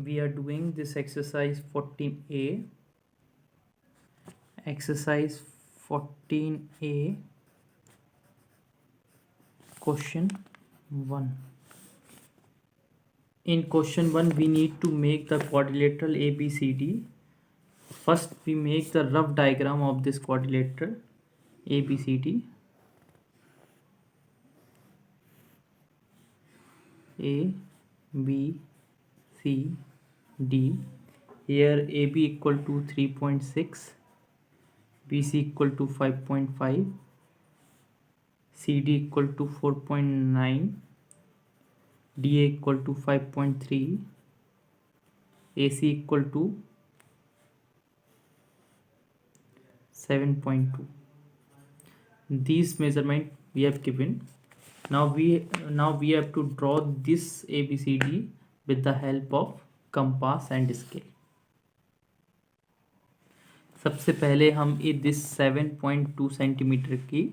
We are doing this exercise 14a. Exercise 14a, question 1. In question 1, we need to make the quadrilateral ABCD. First, we make the rough diagram of this quadrilateral ABCD. A, B, C, D. Here AB equal to 3.6, BC equal to 5.5, CD equal to 4.9, DA equal to 5.3, AC equal to 7.2. These measurement we have given. Now we have to draw this ABCD with the help of compass and scale. सबसे पहले हम this 7.2 centimetre की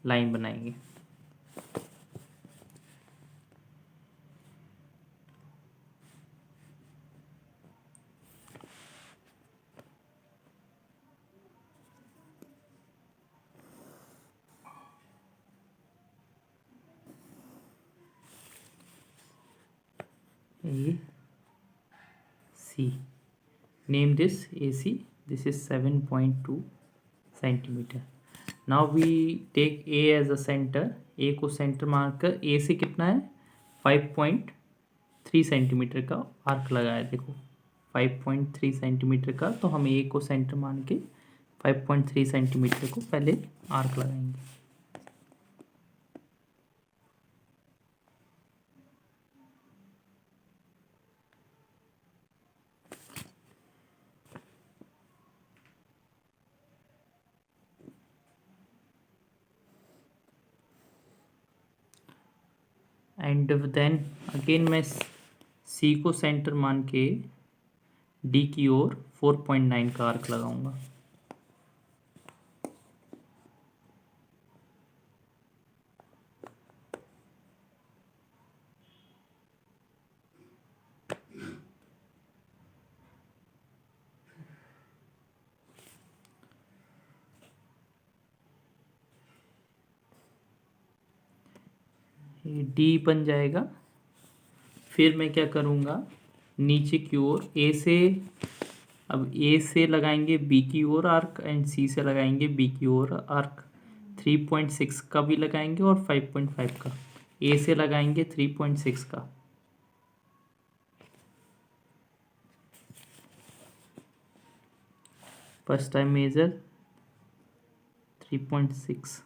line बनाएंगे. AC. Name this AC. This is 7.2 centimeter. Now we take A as a center. A को centre मानकर A से कितना है 5.3 सेंटीमीटर का आर्क लगाया. देखो 5.3 सेंटीमीटर का, तो हम A को सेंटर मान के 5.3 सेंटीमीटर को पहले आर्क लगाएंगे. एंड देन अगेन मैं सी को सेंटर मान के डी की ओर 4.9 का आर्क लगाऊंगा. डी बन जाएगा. फिर मैं क्या करूँगा, नीचे की ओर ए से, अब ए से लगाएंगे बी की ओर आर्क एंड सी से लगाएंगे बी की ओर आर्क. 3.6 का भी लगाएंगे और 5.5 का. ए से लगाएंगे 3.6 का. First time major 3.6.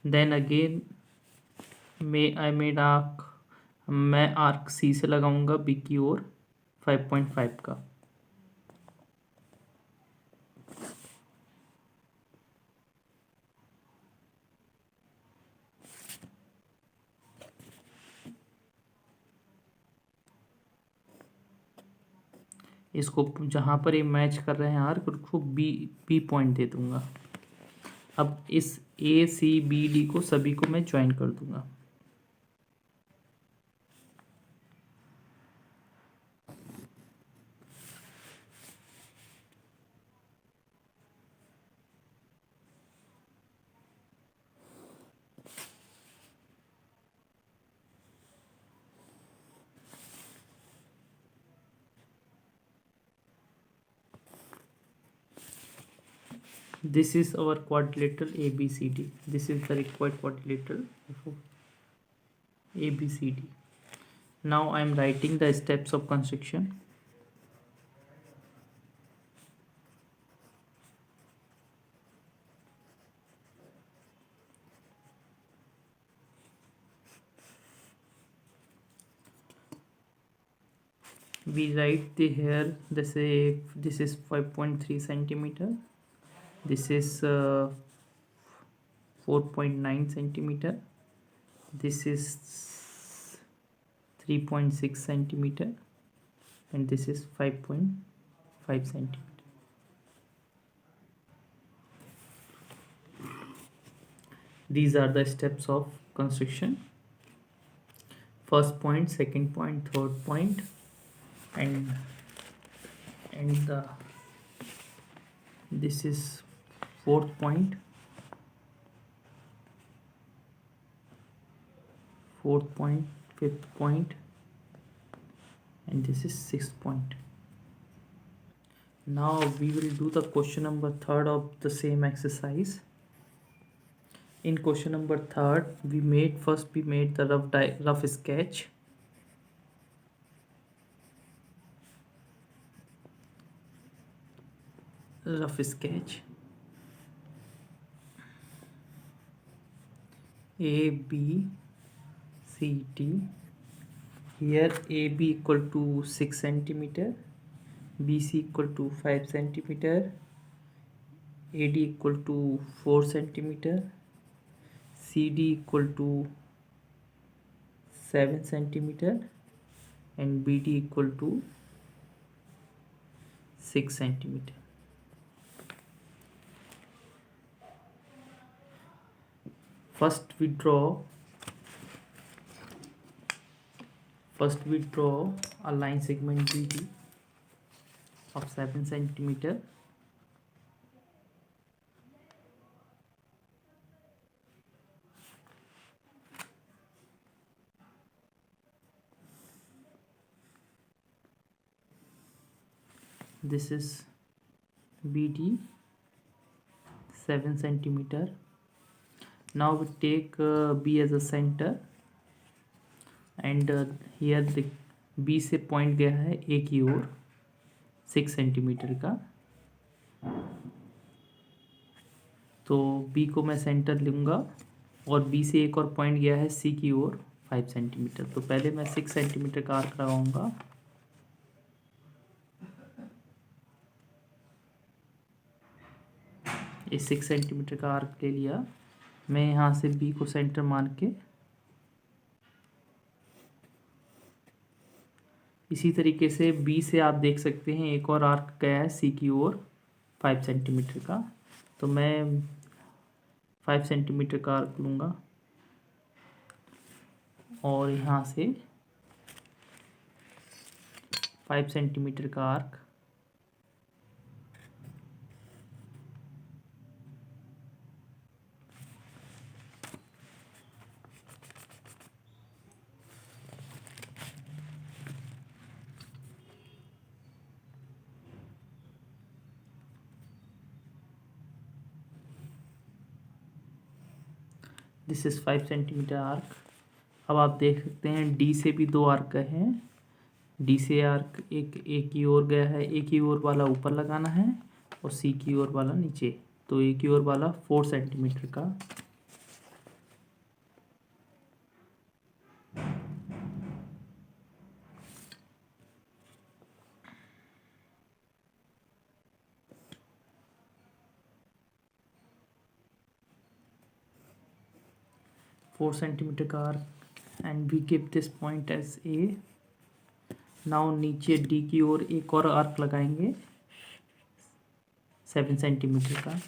Then again मैं आर्क सी से लगाऊंगा बी की ओर 5.5 का. इसको जहाँ पर ये मैच कर रहे हैं आर्क, उसको बी पॉइंट दे दूंगा. अब इस ए सी बी डी को सभी को मैं ज्वाइन कर दूंगा. This is our quadrilateral ABCD. This is the required quadrilateral ABCD. Now I am writing the steps of construction. We write here this is 5.3 centimeter. This is 4.9 centimeter. This is 3.6 centimeter, and this is 5.5 centimeter. These are the steps of construction: first point, second point, third point, and the this is fourth point, fifth point, and this is sixth point. Now we will do the question number third of the same exercise. In question number third, we made the rough sketch. A, B, C, D. Here AB equal to 6 centimeter, BC equal to 5 centimeter, AD equal to 4 centimeter, CD equal to 7 centimeter, and BD equal to 6 centimeter. First we draw a line segment BD of 7 centimeter. This is BD 7 centimeter. Now we take B as a center, and here the B से point गया है A की ओर 6 centimetre का, तो B को मैं centre लूँगा, और B से एक और पॉइंट गया है C की ओर 5 सेंटीमीटर। तो पहले मैं 6 सेंटीमीटर का आर्क लगाऊंगा, ये 6 सेंटीमीटर का आर्क ले लिया। मैं यहाँ से B को सेंटर मान के इसी तरीके से B से आप देख सकते हैं एक और आर्क गया है C की ओर 5 सेंटीमीटर का, तो मैं 5 सेंटीमीटर का आर्क लूँगा और यहाँ से 5 सेंटीमीटर का arc this is 5 centimetre arc. अब आप देख सकते हैं डी से भी दो आर्क गए हैं। डी से आर्क एक की ओर गया है, एक की ओर वाला ऊपर लगाना है और सी की ओर वाला नीचे। तो एक की ओर वाला 4 सेंटीमीटर का, arc, and we keep this point as A. Now नीचे डी की ओर एक और आर्क लगाएंगे 7 सेंटीमीटर का।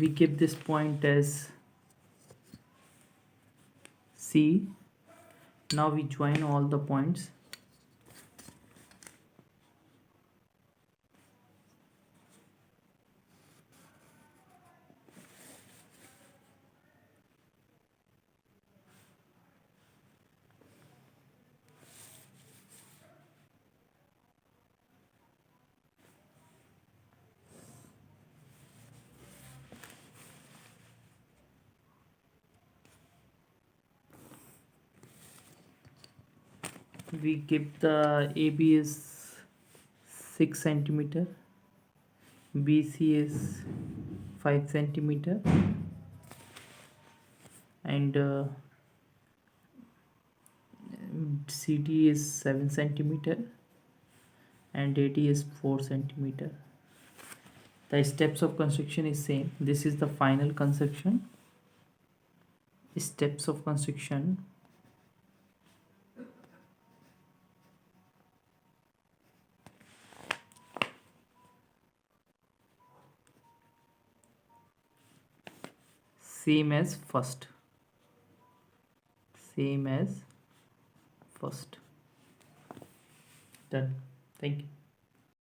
We keep this point as C. Now we join all the points. We keep the AB is 6 centimeter, BC is 5 centimeter, and CD is 7 centimeter, and AD is 4 centimeter. The steps of construction is same. This is the final construction. Steps of construction. Same as first. Same as first. Done. Thank you.